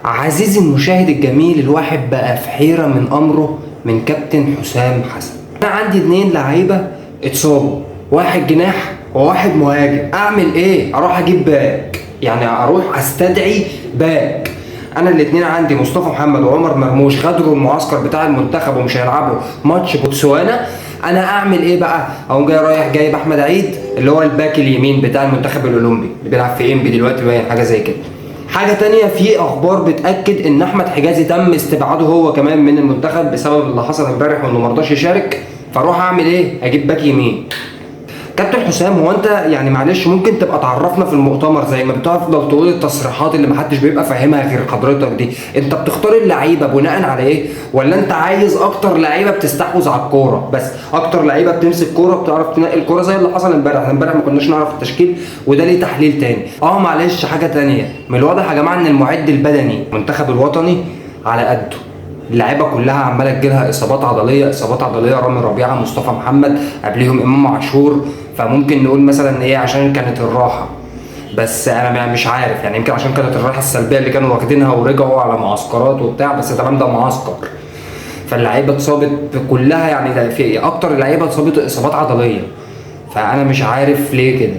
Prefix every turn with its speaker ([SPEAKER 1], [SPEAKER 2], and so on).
[SPEAKER 1] عزيزي المشاهد الجميل، الواحد بقى في حيرة من أمره من كابتن حسام حسن. أنا عندي 2 لعيبة اتصابوا، واحد جناح وواحد مهاجم. أعمل إيه؟ أروح أجيب باك، يعني أروح أستدعي باك. أنا الاتنين عندي مصطفى محمد وعمر مرموش غادروا المعسكر بتاع المنتخب ومش هيلعبوا ماتش بوتسوانا. أنا أعمل إيه بقى؟ أقوم جاي رايح جايب أحمد عيد اللي هو الباك اليمين بتاع المنتخب الأولمبي اللي بيلعب في إنبي دلوقتي، باين حاجة زي كده. حاجة تانية، في أخبار بتأكد إن أحمد حجازي تم استبعاده هو كمان من المنتخب بسبب اللي حصل امبارح وإنه مرضاش يشارك. فأروح أعمل إيه؟ أجيب باك يمين. كابتن حسام، هو انت يعني معلش ممكن تبقى تعرفنا في المؤتمر زي ما بتفضل تقول التصريحات اللي محدش بيبقى فاهمها غير حضرتك دي، انت بتختار اللعيبه بناء على ايه؟ ولا انت عايز اكتر لعيبه بتستحوذ على الكوره بس، اكتر لعيبه بتمسك كوره بتعرف تنقل الكوره زي اللي حصل امبارح؟ امبارح ما كناش نعرف التشكيل وده ليه تحليل تاني. معلش حاجه تانيه، من الواضح يا جماعه ان المعد البدني المنتخب الوطني على قده. اللعيبه كلها عماله تجيلها اصابات عضليه اصابات عضليه، رامي ربيعه، مصطفى محمد، قبليهم امام عاشور. فممكن نقول مثلا ايه عشان كانت الراحه، بس انا مش عارف، يعني يمكن عشان كانت الراحه السلبيه اللي كانوا واخدينها ورجعوا على معسكرات وبتاع، بس تمام ده معسكر. فاللعيبه اتصابت كلها، يعني ده في اكتر اللعيبه اتصابت اصابات عضليه. فانا مش عارف ليه كده.